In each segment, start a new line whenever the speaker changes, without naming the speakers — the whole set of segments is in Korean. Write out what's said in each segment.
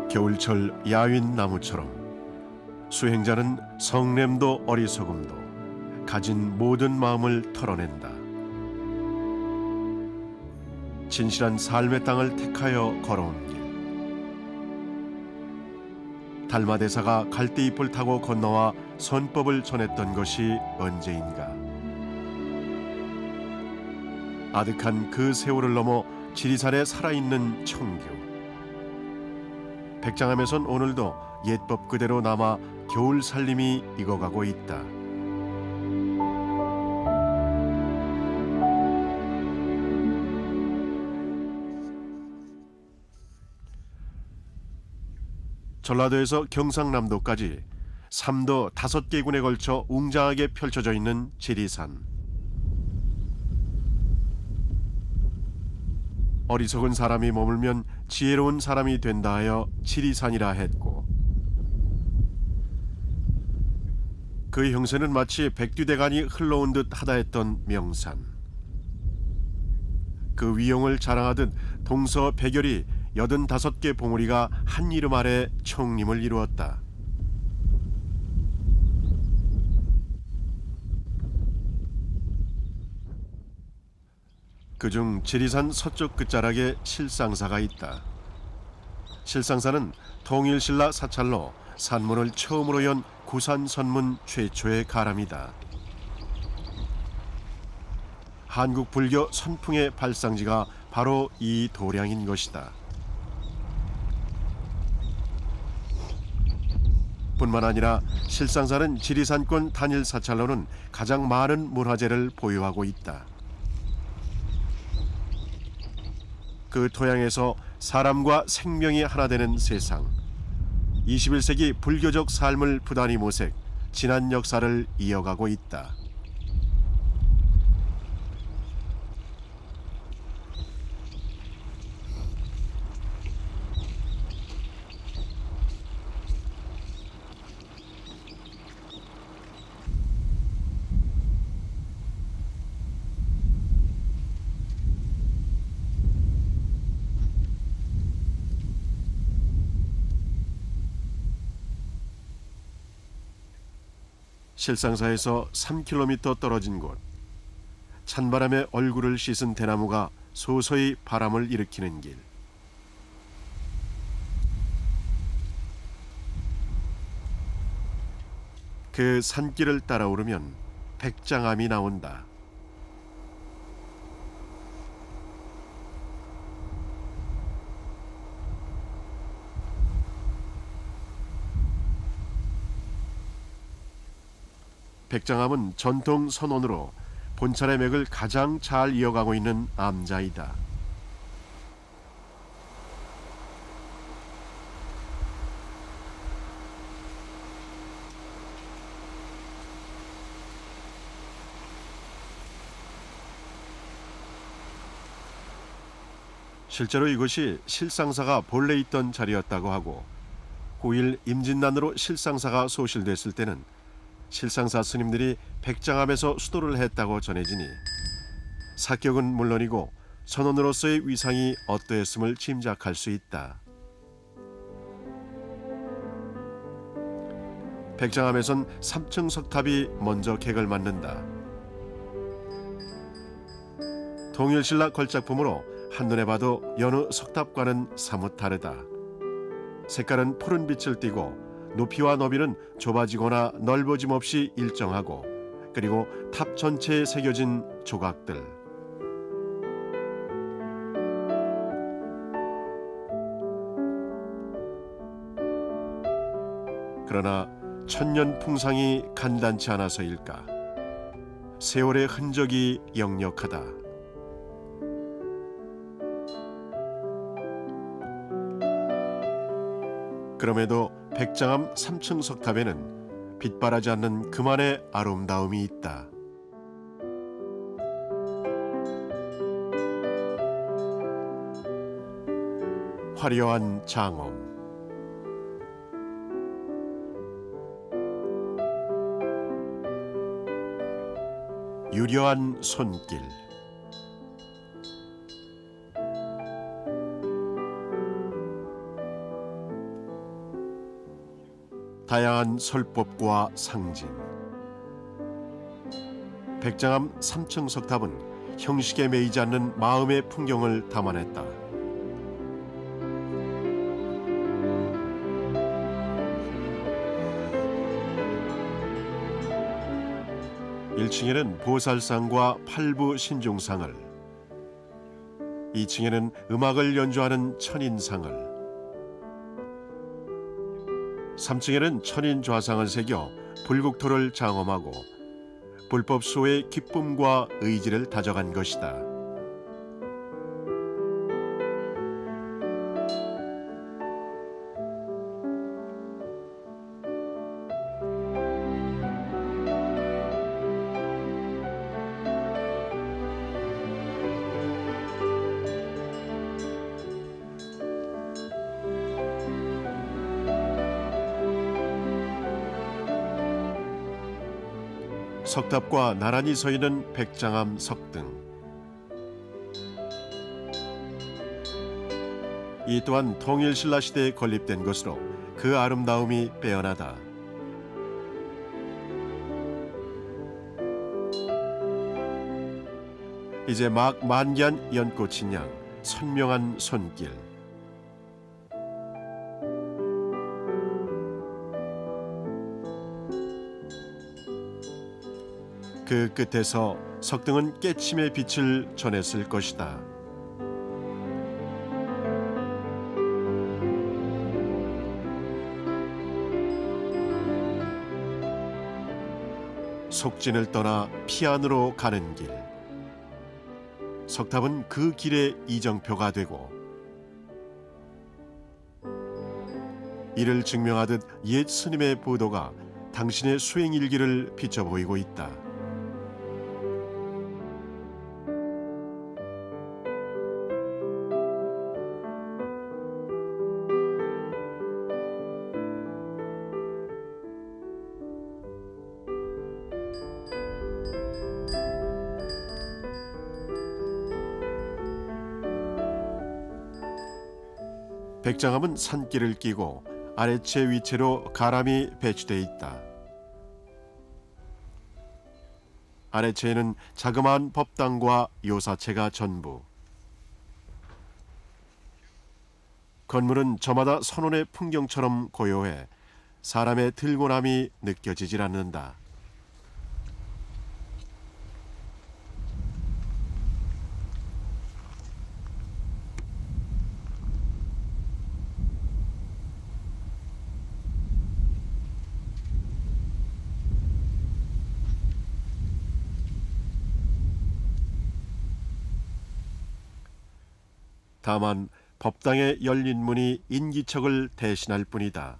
겨울철 야윈 나무처럼 수행자는 성냄도 어리석음도 가진 모든 마음을 털어낸다. 진실한 삶의 땅을 택하여 걸어온 길. 달마대사가 갈대잎을 타고 건너와 선법을 전했던 것이 언제인가. 아득한 그 세월을 넘어 지리산에 살아있는 청규. 백장암에선 오늘도 옛법 그대로 남아 겨울 살림이 익어가고 있다. 전라도에서 경상남도까지 3도 5개 군에 걸쳐 웅장하게 펼쳐져 있는 지리산. 어리석은 사람이 머물면 지혜로운 사람이 된다 하여 지리산이라 했고, 그 형세는 마치 백두대간이 흘러온 듯 하다 했던 명산. 그 위용을 자랑하듯 동서 백열이 85개 봉우리가 한 이름 아래 청림을 이루었다. 그중 지리산 서쪽 끝자락에 실상사가 있다. 실상사는 통일신라 사찰로 산문을 처음으로 연 구산선문 최초의 가람이다. 한국 불교 선풍의 발상지가 바로 이 도량인 것이다. 뿐만 아니라 실상사는 지리산권 단일 사찰로는 가장 많은 문화재를 보유하고 있다. 그 토양에서 사람과 생명이 하나 되는 세상, 21세기 불교적 삶을 부단히 모색, 지난 역사를 이어가고 있다. 실상사에서 3km 떨어진 곳, 찬바람에 얼굴을 씻은 대나무가 소소히 바람을 일으키는 길. 그 산길을 따라 오르면 백장암이 나온다. 백장암은 전통 선원으로 본찰의 맥을 가장 잘 이어가고 있는 암자이다. 실제로 이곳이 실상사가 본래 있던 자리였다고 하고, 9일 임진난으로 실상사가 소실됐을 때는 실상사 스님들이 백장암에서 수도를 했다고 전해지니 사격은 물론이고 선원으로서의 위상이 어떠했음을 짐작할 수 있다. 백장암에선 3층 석탑이 먼저 객을 맞는다. 통일신라 걸작품으로 한눈에 봐도 여느 석탑과는 사뭇 다르다. 색깔은 푸른 빛을 띠고 높이와 너비는 좁아지거나 넓어짐 없이 일정하고, 그리고 탑 전체에 새겨진 조각들. 그러나 천년 풍상이 간단치 않아서일까, 세월의 흔적이 역력하다. 그럼에도 백장암 3층 석탑에는 빛바라지 않는 그만의 아름다움이 있다. 화려한 장엄, 유려한 손길, 다양한 설법과 상징. 백장암 3층 석탑은 형식에 매이지 않는 마음의 풍경을 담아냈다. 1층에는 보살상과 팔부 신중상을, 2층에는 음악을 연주하는 천인상을, 3층에는 천인 좌상을 새겨 불국토를 장엄하고 불법 수호의 기쁨과 의지를 다져간 것이다. 석탑과 나란히 서 있는 백장암 석등. 이 또한 통일신라 시대에 건립된 것으로 그 아름다움이 빼어나다. 이제 막 만개한 연꽃인 양 선명한 손길. 그 끝에서 석등은 깨침의 빛을 전했을 것이다. 속진을 떠나 피안으로 가는 길. 석탑은 그 길의 이정표가 되고 이를 증명하듯 옛 스님의 보도가 당신의 수행일기를 비춰 보이고 있다. 백장암은 산길을 끼고 아래채 위채로 가람이 배치되어 있다. 아래채에는 자그마한 법당과 요사채가 전부. 건물은 저마다 선원의 풍경처럼 고요해 사람의 들고남이 느껴지질 않는다. 다만 법당의 열린 문이 인기척을 대신할 뿐이다.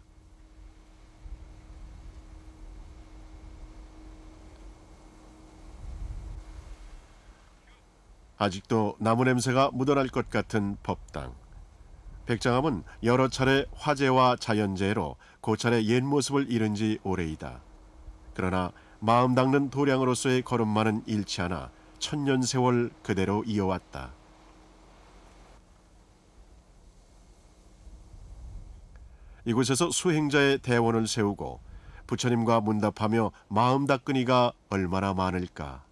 아직도 나무 냄새가 묻어날 것 같은 법당. 백장암은 여러 차례 화재와 자연재해로 고찰의 옛 모습을 잃은 지 오래이다. 그러나 마음 닦는 도량으로서의 걸음마는 잃지 않아 천년 세월 그대로 이어왔다. 이곳에서 수행자의 대원을 세우고 부처님과 문답하며 마음 닦은 이가 얼마나 많을까.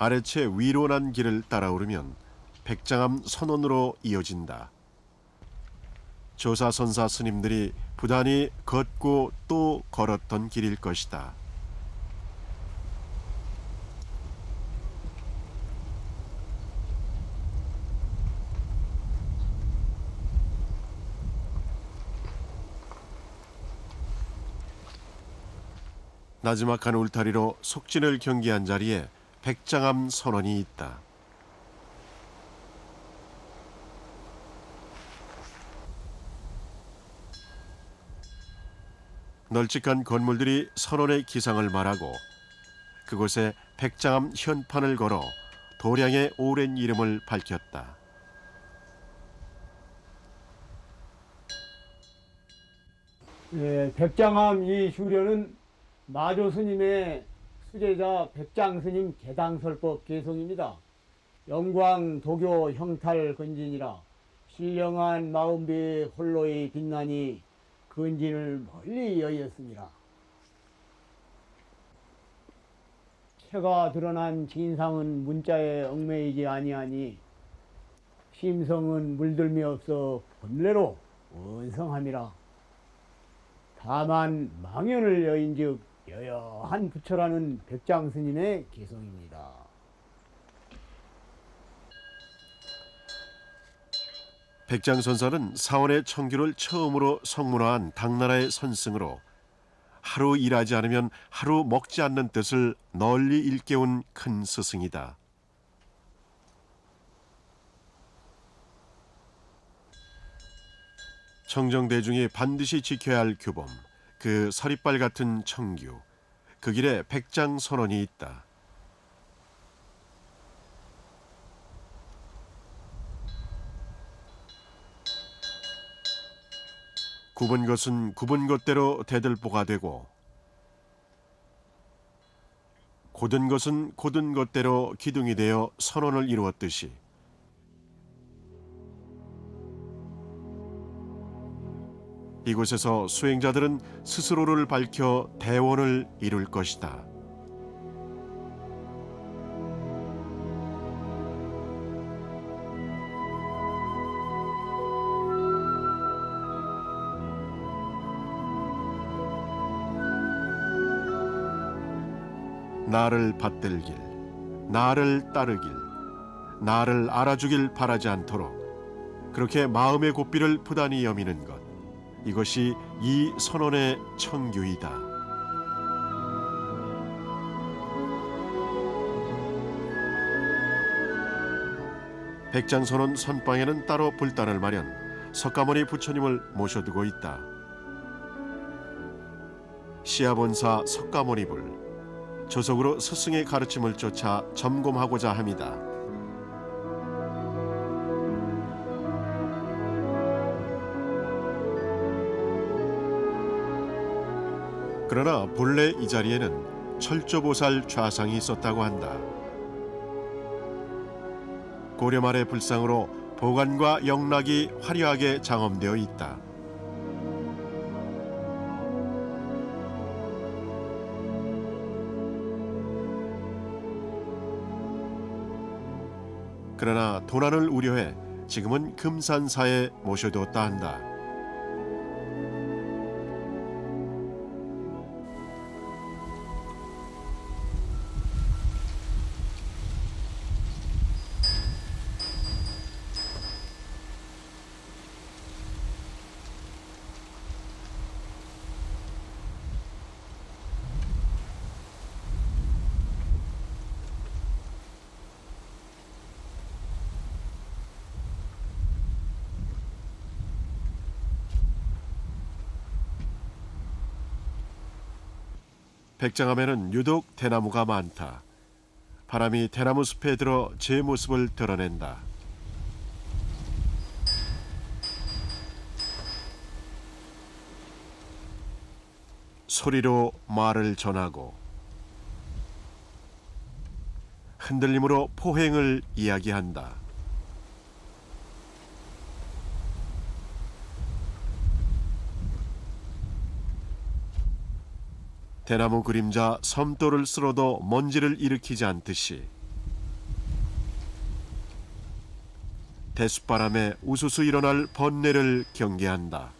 아래채 위로 난 길을 따라오르면 백장암 선원으로 이어진다. 조사선사 스님들이 부단히 걷고 또 걸었던 길일 것이다. 나지막한 울타리로 속진을 경계한 자리에 백장암 선원이 있다. 널찍한 건물들이 선원의 기상을 말하고 그곳에 백장암 현판을 걸어 도량의 오랜 이름을 밝혔다.
백장암 이 수료는 마조 스님의 수제자 백장스님 개당설법 개송입니다. 영광 도교 형탈 근진이라 신령한 마음비 홀로의 빛나니 근진을 멀리 여의었습니다. 체가 드러난 진상은 문자에 얽매이지 아니하니 심성은 물들미 없어 본래로 원성함이라. 다만 망연을 여인즉 여여한 부처라는 백장스님의 개성입니다.
백장선사는 사원의 청규를 처음으로 성문화한 당나라의 선승으로 하루 일하지 않으면 하루 먹지 않는 뜻을 널리 일깨운 큰 스승이다. 청정대중이 반드시 지켜야 할 규범, 그 서리빨 같은 청규, 그 길에 백장선언이 있다. 굽은 것은 굽은 것대로 대들보가 되고 곧은 것은 곧은 것대로 기둥이 되어 선언을 이루었듯이 이곳에서 수행자들은 스스로를 밝혀 대원을 이룰 것이다. 나를 받들길, 나를 따르길, 나를 알아주길 바라지 않도록 그렇게 마음의 고삐를 부단히 여미는 것, 이것이 이 선언의 청규이다. 백장선언 선방에는 따로 불단을 마련, 석가모니 부처님을 모셔두고 있다. 시아본사 석가모니불, 조속으로 스승의 가르침을 쫓아 점검하고자 합니다. 그러나 본래 이 자리에는 철조보살 좌상이 있었다고 한다. 고려 말의 불상으로 보관과 영락이 화려하게 장엄되어 있다. 그러나 도난을 우려해 지금은 금산사에 모셔두었다 한다. 백장암에는 유독 대나무가 많다. 바람이 대나무 숲에 들어 제 모습을 드러낸다. 소리로 말을 전하고 흔들림으로 포행을 이야기한다. 대나무 그림자 섬돌을 쓸어도 먼지를 일으키지 않듯이 대숫바람에 우수수 일어날 번뇌를 경계한다.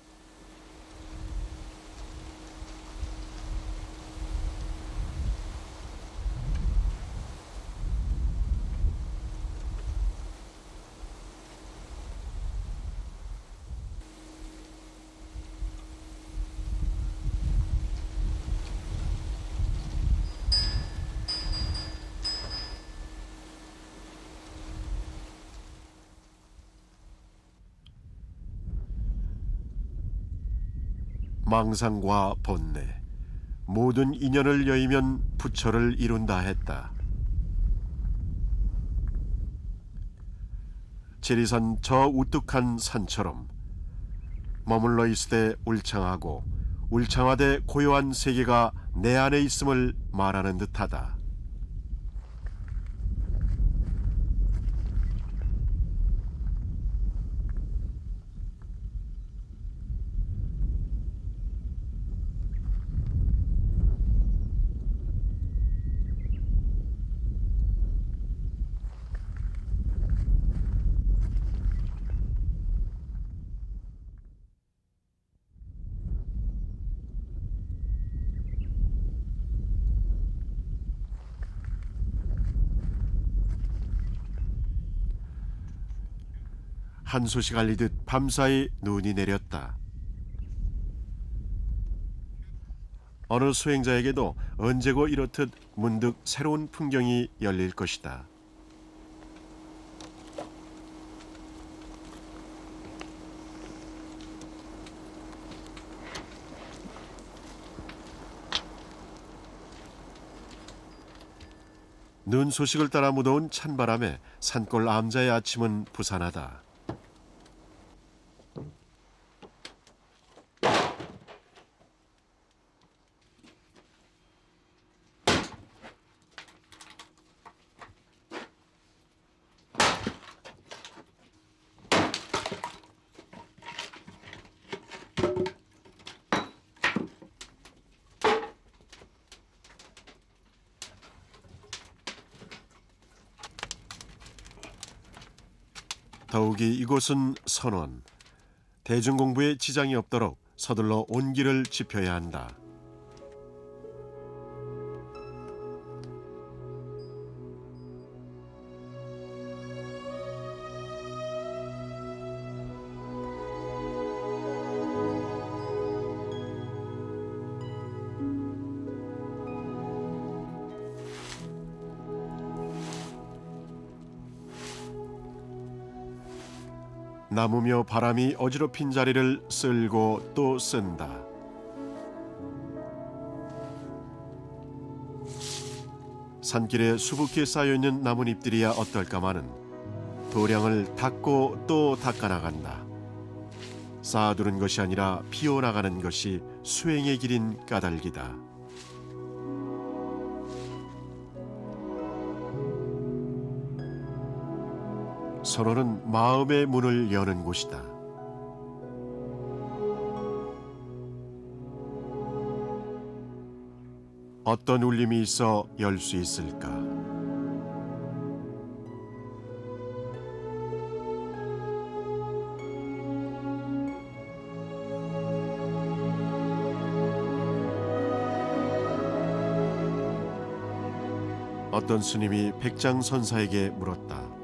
망상과 번뇌, 모든 인연을 여의면 부처를 이룬다 했다. 지리산 저 우뚝한 산처럼 머물러 있으되 울창하고 울창하되 고요한 세계가 내 안에 있음을 말하는 듯하다. 한 소식 알리듯 밤사이 눈이 내렸다. 어느 수행자에게도 언제고 이렇듯 문득 새로운 풍경이 열릴 것이다. 눈 소식을 따라 묻어온 찬바람에 산골 암자의 아침은 부산하다. 더욱이 이곳은 선원, 대중공부에 지장이 없도록 서둘러 온기를 지펴야 한다. 나무며 바람이 어지럽힌 자리를 쓸고 또 쓴다. 산길에 수북히 쌓여있는 나뭇잎들이야 어떨까마는 도량을 닦고 또 닦아나간다. 쌓아두는 것이 아니라 피어나가는 것이 수행의 길인 까닭이다. 선원은 마음의 문을 여는 곳이다. 어떤 울림이 있어 열 수 있을까? 어떤 스님이 백장선사에게 물었다.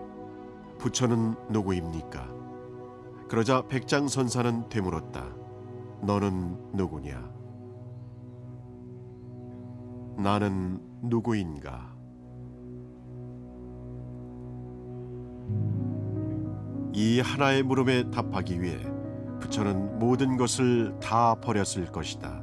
부처는 누구입니까? 그러자 백장선사는 되물었다. 너는 누구냐? 나는 누구인가? 이 하나의 물음에 답하기 위해 부처는 모든 것을 다 버렸을 것이다.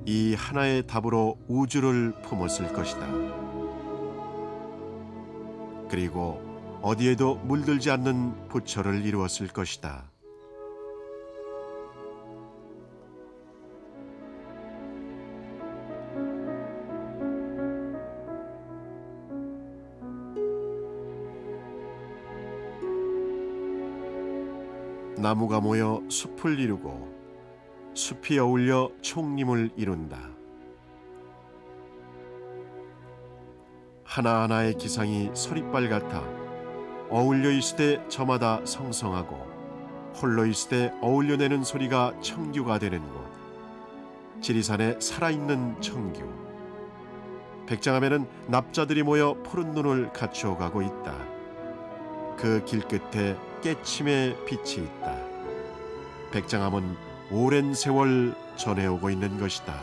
이 하나의 답으로 우주를 품었을 것이다. 그리고 어디에도 물들지 않는 부처를 이루었을 것이다. 나무가 모여 숲을 이루고 숲이 어울려 총림을 이룬다. 하나하나의 기상이 서리빨 같아 어울려 있을 때 저마다 성성하고 홀로 있을 때 어울려내는 소리가 청규가 되는 곳, 지리산의 살아있는 청규. 백장암에는 납자들이 모여 푸른 눈을 갖추어가고 있다. 그 길끝에 깨침의 빛이 있다. 백장암은 오랜 세월 전해오고 있는 것이다.